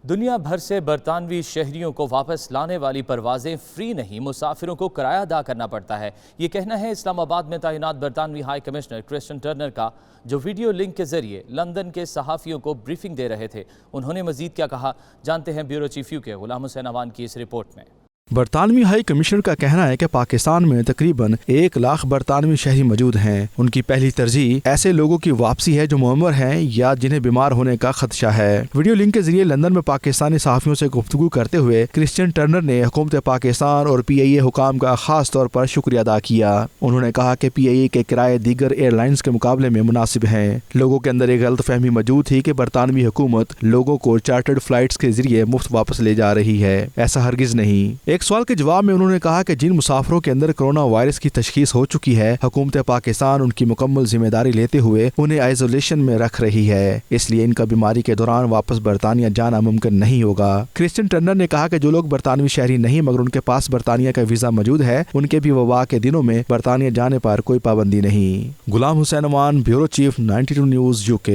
دنیا بھر سے برطانوی شہریوں کو واپس لانے والی پروازیں فری نہیں، مسافروں کو کرایہ ادا کرنا پڑتا ہے۔ یہ کہنا ہے اسلام آباد میں تعینات برطانوی ہائی کمشنر کرسٹن ٹرنر کا، جو ویڈیو لنک کے ذریعے لندن کے صحافیوں کو بریفنگ دے رہے تھے۔ انہوں نے مزید کیا کہا، جانتے ہیں بیورو چیف یو کے غلام حسین اوان کی اس رپورٹ میں۔ برطانوی ہائی کمشنر کا کہنا ہے کہ پاکستان میں تقریباً 1 لاکھ برطانوی شہری موجود ہیں۔ ان کی پہلی ترجیح ایسے لوگوں کی واپسی ہے جو معمر ہیں یا جنہیں بیمار ہونے کا خدشہ ہے۔ ویڈیو لنک کے ذریعے لندن میں پاکستانی صحافیوں سے گفتگو کرتے ہوئے کرسٹن ٹرنر نے حکومت پاکستان اور پی آئی اے حکام کا خاص طور پر شکریہ ادا کیا۔ انہوں نے کہا کہ پی آئی اے کے کرائے دیگر ایئر لائنز کے مقابلے میں مناسب ہیں۔ لوگوں کے اندر ایک غلط فہمی موجود تھی کہ برطانوی حکومت لوگوں کو چارٹرڈ فلائٹس کے ذریعے مفت واپس لے جا رہی ہے۔ ایسا ہرگز نہیں۔ ایک سوال کے جواب میں انہوں نے کہا کہ جن مسافروں کے اندر کرونا وائرس کی تشخیص ہو چکی ہے، حکومت پاکستان ان کی مکمل ذمہ داری لیتے ہوئے انہیں آئسولیشن میں رکھ رہی ہے، اس لیے ان کا بیماری کے دوران واپس برطانیہ جانا ممکن نہیں ہوگا۔ کرسٹن ٹرنر نے کہا کہ جو لوگ برطانوی شہری نہیں مگر ان کے پاس برطانیہ کا ویزا موجود ہے، ان کے بھی وبا کے دنوں میں برطانیہ جانے پر کوئی پابندی نہیں۔ Ghulam Hussain Awan, bureau chief, 92 news UK۔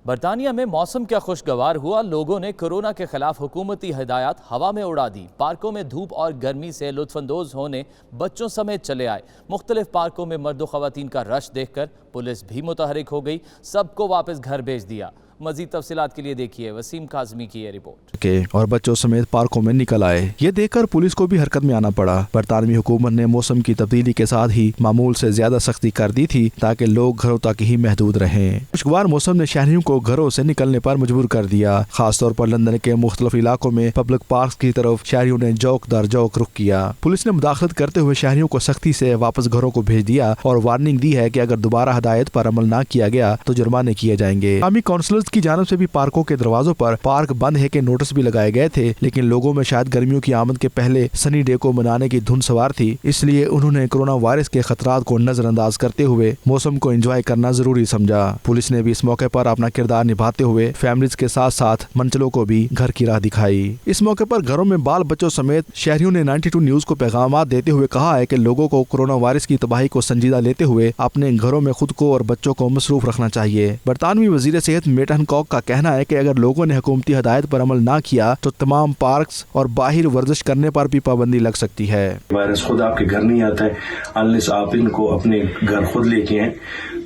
برطانیہ میں موسم کیا خوشگوار ہوا، لوگوں نے کورونا کے خلاف حکومتی ہدایات ہوا میں اڑا دی۔ پارکوں میں دھوپ اور گرمی سے لطف اندوز ہونے بچوں سمیت چلے آئے۔ مختلف پارکوں میں مرد و خواتین کا رش دیکھ کر پولیس بھی متحرک ہو گئی، سب کو واپس گھر بھیج دیا۔ مزید تفصیلات کے لیے دیکھیے وسیم کاظمی کی یہ رپورٹ۔ اور بچوں سمیت پارکوں میں نکل آئے، یہ دیکھ کر پولیس کو بھی حرکت میں آنا پڑا۔ برطانوی حکومت نے موسم کی تبدیلی کے ساتھ ہی معمول سے زیادہ سختی کر دی تھی تاکہ لوگ گھروں تک ہی محدود رہیں۔ خوشگوار موسم نے شہریوں کو گھروں سے نکلنے پر مجبور کر دیا۔ خاص طور پر لندن کے مختلف علاقوں میں پبلک پارکس کی طرف شہریوں نے جوک در جوک رخ کیا۔ پولیس نے مداخلت کرتے ہوئے شہریوں کو سختی سے واپس گھروں کو بھیج دیا اور وارننگ دی ہے کہ اگر دوبارہ ہدایت پر عمل نہ کیا گیا تو جرمانے کیے جائیں گے۔ مقامی کونسلز کی جانب سے بھی پارکوں کے دروازوں پر پارک بند ہے کہ نوٹس بھی لگائے گئے تھے، لیکن لوگوں میں شاید گرمیوں کی آمد کے پہلے سنی ڈے کو منانے کی دھن سوار تھی، اس لیے انہوں نے کورونا وائرس کے خطرات کو نظر انداز کرتے ہوئے موسم کو انجوائے کرنا ضروری سمجھا۔ پولیس نے بھی اس موقع پر اپنا کردار نبھاتے ہوئے فیملیز کے ساتھ ساتھ منچلوں کو بھی گھر کی راہ دکھائی۔ اس موقع پر گھروں میں بال بچوں سمیت شہریوں نے 92 نیوز کو پیغامات دیتے ہوئے کہا ہے کہ لوگوں کو کورونا وائرس کی تباہی کو سنجیدہ لیتے ہوئے اپنے گھروں میں خود کو اور بچوں کو مصروف رکھنا چاہیے۔ برطانوی وزیر صحت میٹ ہنکاک کا کہنا ہے کہ اگر لوگوں نے حکومتی ہدایت پر عمل نہ کیا تو تمام پارکس اور باہر ورزش کرنے پر بھی پابندی لگ سکتی ہے۔ وائرس خود آپ کے گھر نہیں آتا ہے انلیس آپ ان کو اپنے گھر خود لے کے ہیں،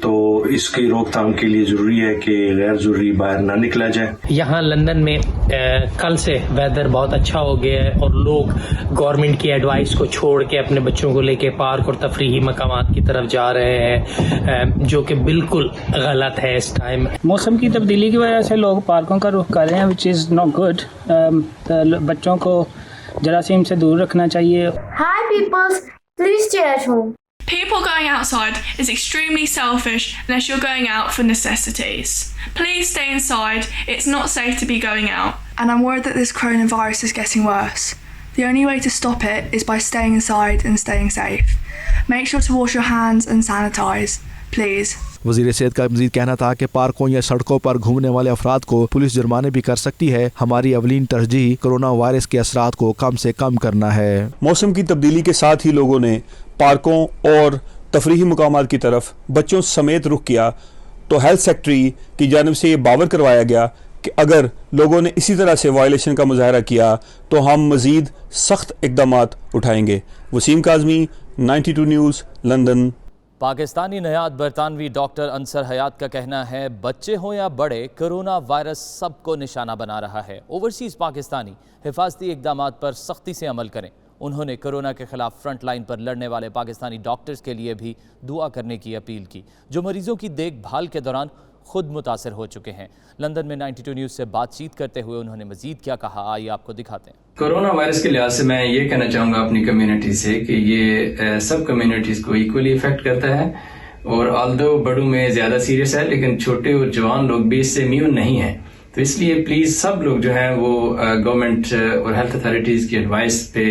تو اس کی روک تھام کے لیے ضروری ہے کہ غیر ضروری باہر نہ نکلا جائے۔ یہاں لندن میں کل سے ویدر بہت اچھا ہو گیا ہے اور لوگ گورنمنٹ کی ایڈوائس کو چھوڑ کے اپنے بچوں کو لے کے پارک اور تفریحی مقامات کی طرف جا رہے ہیں، جو کہ بالکل غلط ہے اس ٹائم۔ موسم کی تبدیلی کی وجہ سے لوگ پارکوں کا رخ کر رہے ہیں which is not good۔ بچوں کو جراثیم سے دور رکھنا چاہیے۔ Hi peoples, please stay at home. People going outside is extremely selfish unless you're going out for necessities. Please stay inside, it's not safe to be going out. And I'm worried that this coronavirus is getting worse. The only way to stop it is by staying inside and staying safe. Make sure to wash your hands and sanitize, please. وزیر صحت کا مزید کہنا تھا کہ پارکوں یا سڑکوں پر گھومنے والے افراد کو پولیس جرمانے بھی کر سکتی ہے۔ ہماری اولین ترجیح کورونا وائرس کے اثرات کو کم سے کم کرنا ہے۔ موسم کی تبدیلی کے ساتھ ہی لوگوں نے پارکوں اور تفریحی مقامات کی طرف بچوں سمیت رخ کیا، تو ہیلتھ سیکٹری کی جانب سے یہ باور کروایا گیا کہ اگر لوگوں نے اسی طرح سے وائلیشن کا مظاہرہ کیا تو ہم مزید سخت اقدامات اٹھائیں گے۔ Waseem Kazmi, 92 news, London. پاکستانی نژاد برطانوی ڈاکٹر انصر حیات کا کہنا ہے بچے ہوں یا بڑے، کورونا وائرس سب کو نشانہ بنا رہا ہے۔ اوورسیز پاکستانی حفاظتی اقدامات پر سختی سے عمل کریں۔ انہوں نے کورونا کے خلاف فرنٹ لائن پر لڑنے والے پاکستانی ڈاکٹرز کے لیے بھی دعا کرنے کی اپیل کی، جو مریضوں کی دیکھ بھال کے دوران خود متاثر ہو چکے ہیں۔ لندن میں 92 نیوز سے بات چیت کرتے ہوئے انہوں نے مزید کیا کہا، آئیے آپ کو دکھاتے ہیں۔ کورونا وائرس کے لحاظ سے میں یہ کہنا چاہوں گا اپنی کمیونٹی سے کہ یہ سب کمیونٹیز کو ایکولی افیکٹ کرتا ہے، اور آلدو بڑوں میں زیادہ سیریس ہے لیکن چھوٹے اور جوان لوگ بھی اس سے امیون نہیں ہیں، تو اس لیے پلیز سب لوگ جو ہیں وہ گورنمنٹ اور ہیلتھ اتھارٹیز کی ایڈوائس پہ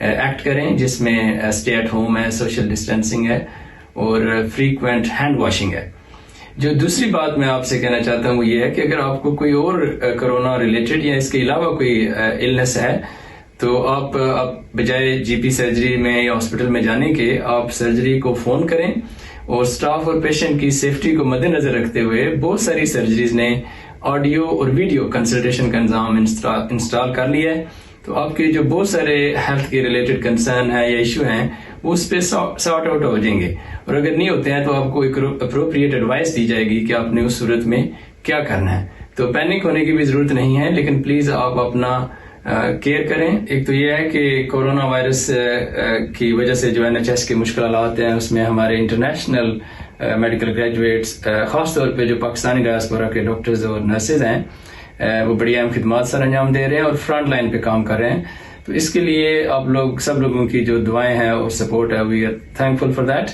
ایکٹ کریں، جس میں اسٹے ایٹ ہوم ہے، سوشل ڈسٹینسنگ ہے اور فریکوینٹ ہینڈ واشنگ ہے۔ جو دوسری بات میں آپ سے کہنا چاہتا ہوں وہ یہ ہے کہ اگر آپ کو کوئی اور کورونا ریلیٹڈ یا اس کے علاوہ کوئی النس ہے تو آپ بجائے جی پی سرجری میں یا ہاسپٹل میں جانے کے آپ سرجری کو فون کریں، اور سٹاف اور پیشنٹ کی سیفٹی کو مد نظر رکھتے ہوئے بہت ساری سرجریز نے آڈیو اور ویڈیو کنسلٹیشن کا نظام انسٹال کر لیا ہے، تو آپ کے جو بہت سارے ہیلتھ کے ریلیٹڈ کنسرن ہیں یا ایشو ہیں وہ اس پہ سارٹ آؤٹ ہو جائیں گے، اور اگر نہیں ہوتے ہیں تو آپ کو ایک اپروپریٹ ایڈوائس دی جائے گی کہ آپ نے اس صورت میں کیا کرنا ہے. تو پینک ہونے کی بھی ضرورت نہیں ہے، لیکن پلیز آپ اپنا کیئر کریں. ایک تو یہ ہے کہ کورونا وائرس کی وجہ سے جو NHS کے مشکلات ہیں اس میں ہمارے انٹرنیشنل میڈیکل گریجویٹس، خاص طور پہ جو پاکستانی ڈائسپورا کے ڈاکٹرز اور نرسز ہیں، وہ بڑی اہم خدمات سر انجام دے رہے ہیں اور فرنٹ لائن پہ کام کر رہے ہیں. تو اس کے لیے آپ لوگ سب لوگوں کی جو دعائیں ہیں اور سپورٹ ہے، we are thankful for that.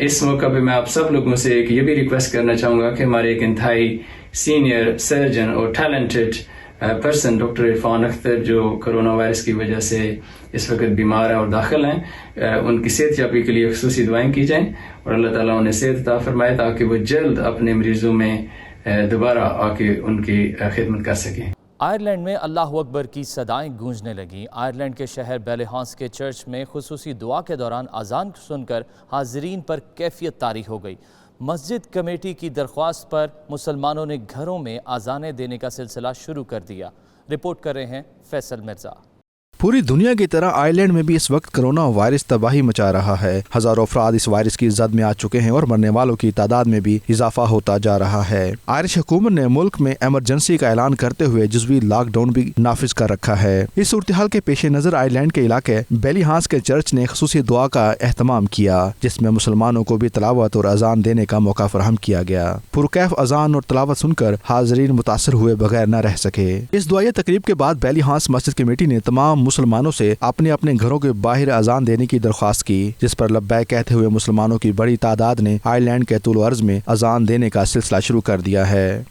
اس موقع پہ میں آپ سب لوگوں سے ایک یہ بھی ریکویسٹ کرنا چاہوں گا کہ ہمارے ایک انتہائی سینئر سرجن اور talented person doctor Irfan Akhtar جو کرونا وائرس کی وجہ سے اس وقت بیمار ہیں اور داخل ہیں، ان کی صحت یابی کے لیے خصوصی دعائیں کی جائیں اور اللہ تعالیٰ انہیں صحت عطا فرمائے تاکہ وہ جلد اپنے مریضوں میں دوبارہ آ کے ان کی خدمت کر سکیں. آئرلینڈ میں اللہ اکبر کی صدائیں گونجنے لگیں. آئرلینڈ کے شہر بیلیہانس کے چرچ میں خصوصی دعا کے دوران اذان سن کر حاضرین پر کیفیت طاری ہو گئی. مسجد کمیٹی کی درخواست پر مسلمانوں نے گھروں میں اذانیں دینے کا سلسلہ شروع کر دیا. رپورٹ کر رہے ہیں فیصل مرزا. پوری دنیا کی طرح آئرلینڈ میں بھی اس وقت کرونا وائرس تباہی مچا رہا ہے. ہزاروں افراد اس وائرس کی زد میں آ چکے ہیں اور مرنے والوں کی تعداد میں بھی اضافہ ہوتا جا رہا ہے. آئرش حکومت نے ملک میں ایمرجنسی کا اعلان کرتے ہوئے جزوی لاک ڈاؤن بھی نافذ کر رکھا ہے. اس صورتحال کے پیش نظر آئرلینڈ کے علاقے بیلی ہانس کے چرچ نے خصوصی دعا کا اہتمام کیا، جس میں مسلمانوں کو بھی تلاوت اور اذان دینے کا موقع فراہم کیا گیا. پرکیف اذان اور تلاوت سن کر حاضرین متاثر ہوئے بغیر نہ رہ سکے. اس دعائیہ تقریب کے بعد بیلی ہانس مسجد کمیٹی نے تمام مسلمانوں سے اپنے اپنے گھروں کے باہر اذان دینے کی درخواست کی، جس پر لبیک کہتے ہوئے مسلمانوں کی بڑی تعداد نے آئرلینڈ کے طول و عرض میں اذان دینے کا سلسلہ شروع کر دیا ہے.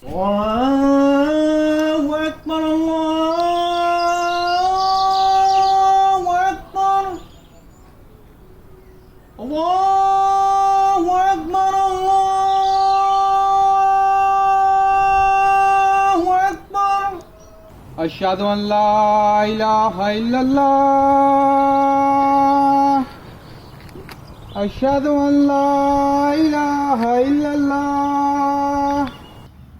اشہد ان لا الہ الا اللہ، اشہد ان لا الہ الا اللہ،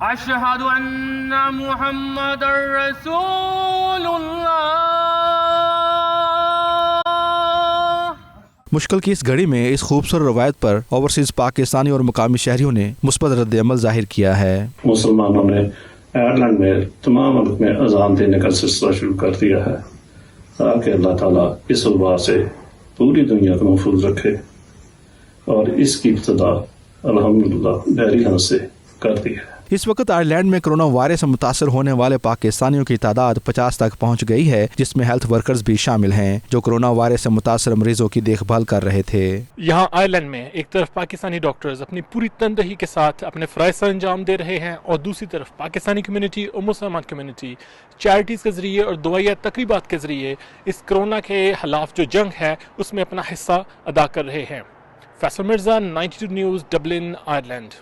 اشہد ان محمد رسول اللہ. مشکل کی اس گھڑی میں اس خوبصورت روایت پر اوورسیز پاکستانی اور مقامی شہریوں نے مثبت رد عمل ظاہر کیا ہے. مسلمانوں نے آئرلینڈ میں تمام ملک میں اذان دینے کا سلسلہ شروع کر دیا ہے تاکہ اللہ تعالیٰ اس وبا سے پوری دنیا کو محفوظ رکھے، اور اس کی ابتدا الحمدللہ بیلی ہانس سے کر دی ہے. اس وقت آئرلینڈ میں کرونا وائرس سے متاثر ہونے والے پاکستانیوں کی تعداد 50 تک پہنچ گئی ہے، جس میں ہیلتھ ورکرز بھی شامل ہیں جو کرونا وائرس سے متاثر مریضوں کی دیکھ بھال کر رہے تھے. یہاں آئرلینڈ میں ایک طرف پاکستانی ڈاکٹرز اپنی پوری تندہی کے ساتھ اپنے فرائض سر انجام دے رہے ہیں، اور دوسری طرف پاکستانی کمیونٹی اور مسلمان کمیونٹی چیریٹیز کے ذریعے اور دعائیہ تقریبات کے ذریعے اس کرونا کے خلاف جو جنگ ہے اس میں اپنا حصہ ادا کر رہے ہیں. Faisal Mirza, 92 news, Dublin, Ireland.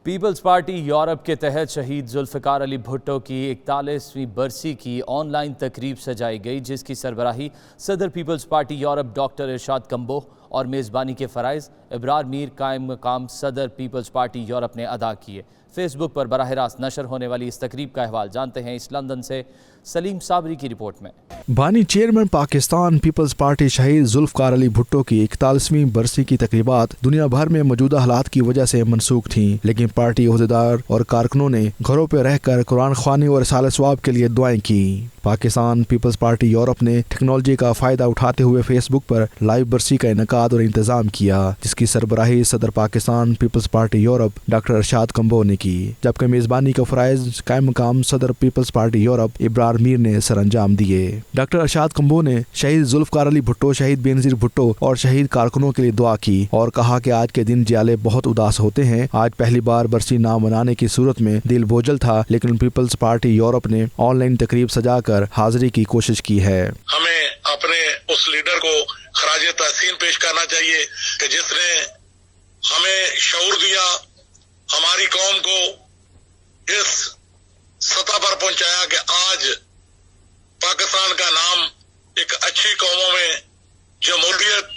Peoples Party Europe کے تحت شہید ذوالفقار علی بھٹو کی 41ویں برسی کی آن لائن تقریب سجائی گئی، جس کی سربراہی صدر پیپلز پارٹی یورپ ڈاکٹر ارشاد کمبوہ اور میزبانی کے فرائض ابرار میر قائم مقام صدر پیپلز پارٹی یورپ نے ادا کیے. فیس بک پر براہ راست نشر ہونے والی اس تقریب کا احوال جانتے ہیں اس لندن سے سلیم صابری کی رپورٹ میں. بانی چیئرمین پاکستان پیپلز پارٹی شہید ذوالفقار علی بھٹو کی 41ویں برسی کی تقریبات دنیا بھر میں موجودہ حالات کی وجہ سے منسوخ تھیں، لیکن پارٹی عہدیدار اور کارکنوں نے گھروں پہ رہ کر قرآن خوانی اور رسالہ ثواب کے لیے دعائیں کی. پاکستان پیپلز پارٹی یورپ نے ٹیکنالوجی کا فائدہ اٹھاتے ہوئے فیس بک پر لائیو برسی کا انعقاد اور انتظام کیا، جس کی سربراہی صدر پاکستان پیپلز پارٹی یورپ ڈاکٹر ارشاد کمبوہ نے کی، جبکہ میزبانی کا فرائض قائم مقام صدر پیپلز پارٹی یورپ ابرار میر نے سر انجام دیے. ڈاکٹر ارشاد کمبوہ نے شہید ذوالفقار علی بھٹو، شہید بینظیر بھٹو اور شہید کارکنوں کے لیے دعا کی اور کہا کہ آج کے دن جیالے بہت اداس ہوتے ہیں. آج پہلی بار برسی نہ منانے کی صورت میں دل بوجھل تھا، لیکن پیپلز پارٹی یورپ نے آن لائن تقریب سجا کر حاضری کی کوشش کی ہے. ہمیں اپنے اس لیڈر کو خراج تحسین پیش کرنا چاہیے کہ جس نے ہمیں شعور دیا، ہماری قوم کو اس سطح پر پہنچایا کہ آج پاکستان کا نام ایک اچھی قوموں میں جمہوریت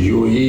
UAE